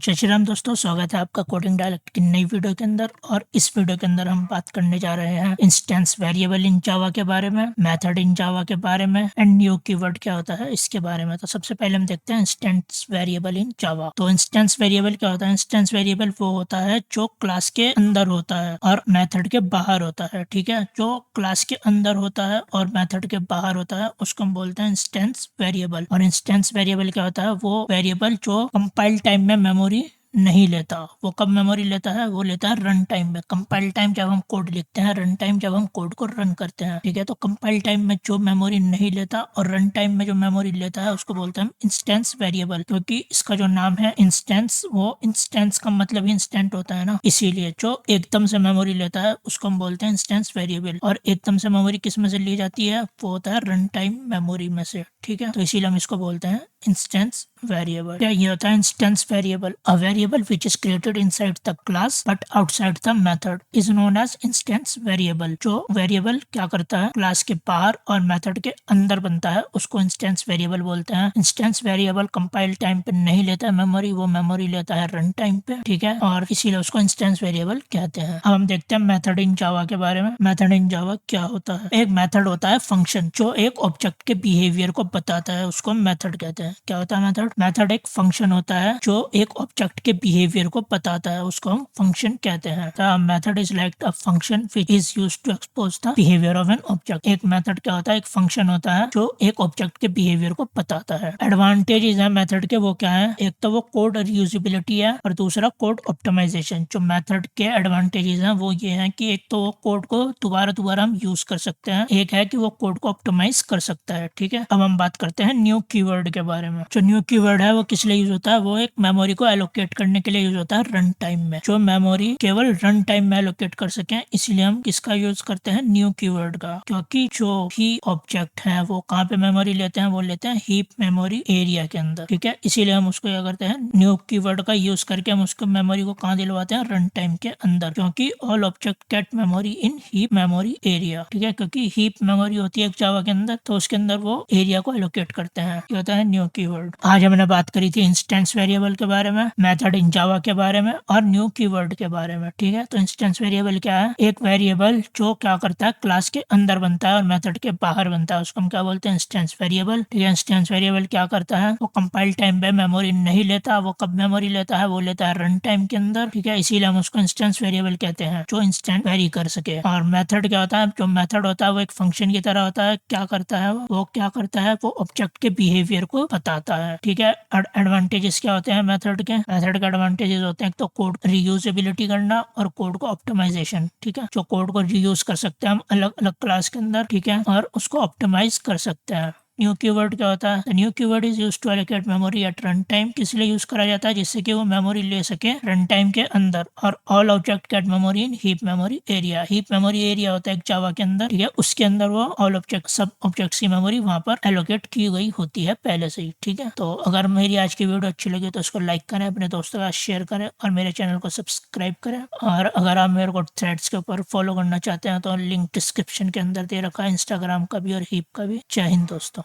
जय श्री राम दोस्तों, स्वागत है आपका कोडिंग डायलेक्ट की नई वीडियो के अंदर। और इस वीडियो के अंदर हम बात करने जा रहे हैं इंस्टेंस वेरिएबल इन जावा के बारे में, मेथड इन जावा के बारे में एंड न्यू कीवर्ड क्या होता है इसके बारे में। तो सबसे पहले हम देखते हैं इंस्टेंस वेरिएबल इन जावा। तो इंस्टेंस वेरिएबल क्या होता है? इंस्टेंस वेरिएबल वो होता है जो क्लास के अंदर होता है और मेथड के बाहर होता है। ठीक है, जो क्लास के अंदर होता है और मेथड के बाहर होता है उसको हम बोलते हैं इंस्टेंस वेरिएबल। और इंस्टेंस वेरिएबल क्या होता है? वो वेरिएबल जो कंपाइल टाइम में मेमोरी नहीं लेता। वो कब मेमोरी लेता है? वो लेता है रन टाइम में। कंपाइल टाइम जब हम कोड लिखते हैं, रन टाइम जब हम कोड को रन करते हैं। ठीक है, तो कंपाइल टाइम में जो मेमोरी नहीं लेता और रन टाइम में जो मेमोरी लेता है उसको बोलते हैं इंस्टेंस वेरिएबल। क्योंकि इसका जो नाम है इंस्टेंस, वो इंस्टेंस का मतलब ही इंस्टेंट होता है ना, इसीलिए जो एकदम से मेमोरी लेता है उसको हम बोलते हैं इंस्टेंस वेरिएबल। और एकदम से मेमोरी किस में से ली जाती है? वो होता है रन टाइम मेमोरी में से। ठीक है, तो इसीलिए हम इसको बोलते हैं इंस्टेंस वेरिएबल। क्या ये होता है instance variable? A variable which is created inside the class but outside the method is known as instance variable. जो वेरिएबल क्या करता है? क्लास के बाहर और मेथड के अंदर बनता है, उसको इंस्टेंस वेरिएबल बोलते हैं। इंस्टेंस वेरिएबल कंपाइल टाइम पे नहीं लेता है मेमोरी, वो मेमोरी लेता है रन टाइम पे। ठीक है, और इसीलिए उसको इंस्टेंस वेरिएबल कहते हैं। अब हम देखते हैं मेथड इन जावा के बारे में। मेथड इन जावा क्या होता है? एक मेथड होता है फंक्शन, जो एक ऑब्जेक्ट के बिहेवियर को बताता है, उसको मेथड कहते हैं। क्या होता है मेथड? मेथड एक फंक्शन होता है जो एक ऑब्जेक्ट के बिहेवियर को बताता है, उसको हम फंक्शन कहते हैं। The method is like a function which is used to expose the behaviour of an object. एक मेथड क्या होता है? एक फंक्शन होता है जो एक ऑब्जेक्ट के बिहेवियर को बताता है। एडवांटेजेस है मेथड के, वो क्या है? एक तो वो कोड रीयूजेबिलिटी है और दूसरा कोड ऑप्टिमाइजेशन। जो मेथड के एडवांटेजेस हैं वो ये हैं कि एक तो वो कोड को दोबारा दोबारा हम यूज कर सकते हैं, एक है कि वो कोड को ऑप्टिमाइज कर सकता है। ठीक है, अब हम बात करते हैं न्यू कीवर्ड के बारे में। जो न्यू कीवर्ड है वो किस लिए यूज होता है? वो एक मेमोरी को एलोकेट करने के लिए यूज होता है रन टाइम में। जो मेमोरी केवल रन टाइम में एलोकेट कर सके, इसलिए हम किसका यूज करते हैं? न्यू कीवर्ड का। क्योंकि जो ही ऑब्जेक्ट है वो कहाँ पे मेमोरी लेते हैं? वो लेते हैं हीप मेमोरी एरिया के अंदर। ठीक है, इसीलिए हम उसको क्या करते हैं? न्यू कीवर्ड का यूज करके हम उसको मेमोरी को कहाँ दिलवाते हैं? रन टाइम के अंदर। क्योंकि all object get memory in heap memory area. ठीक है, क्योंकि हीप मेमोरी होती है जावा के अंदर, तो उसके अंदर वो एरिया को एलोकेट करते हैं। ये होता है न्यू कीवर्ड। आज हमने बात करी थी इंस्टेंस वेरिएबल के बारे में, मेथड इन जावा के बारे में और न्यू कीवर्ड के बारे में। ठीक है, तो इंस्टेंस वेरिएबल क्या है? एक वेरिएबल जो क्या करता है? क्लास के अंदर बनता है और मेथड के बाहर बनता है, उसको हम क्या बोलते हैं? Instance variable. ठीक है, इंस्टेंस वेरिएबल क्या करता है? वो कंपाइल टाइम पे मेमोरी नहीं लेता। वो कब मेमोरी लेता है? वो लेता है रन टाइम के अंदर। ठीक है, इसीलिए हम उसको इंस्टेंस वेरिएबल कहते हैं, जो इंस्टेंट वेरी कर सके। और मेथड क्या होता है? जो मेथड होता है वो एक फंक्शन की तरह होता है। क्या करता है वो क्या करता है? वो ऑब्जेक्ट के बिहेवियर को बताता है। ठीक है, एडवांटेजेस क्या होते हैं मेथड के? मेथड के एडवांटेजेस होते हैं तो कोड रीयूजेबिलिटी करना और कोड को ऑप्टिमाइजेशन। ठीक है, जो कोड को रीयूज कर सकते हैं हम अलग अलग क्लास के अंदर। ठीक है, और उसको ऑप्टिमाइज कर सकते हैं। न्यू कीवर्ड क्या होता है? New keyword is used to allocate memory at run time. किस लिए यूज करा जाता है? जिससे कि वो मेमोरी ले सके रन टाइम के अंदर। और all object get memory in heap memory area. Heap memory area होता है एक जावा के अंदर। ठीक है, उसके अंदर वो ऑल ऑब्जेक्ट सब ऑब्जेक्ट्स की मेमोरी वहां पर एलोकेट की गई होती है पहले से ही। ठीक है, तो अगर मेरी आज की वीडियो अच्छी लगी तो उसको लाइक करें, अपने दोस्तों के साथ शेयर करें और मेरे चैनल को सब्सक्राइब करें। और अगर आप मेरे को थ्रेड्स के ऊपर फॉलो करना चाहते हैं तो लिंक डिस्क्रिप्शन के अंदर दे रखा है, इंस्टाग्राम का भी और हीप का भी। जय हिंद दोस्तों।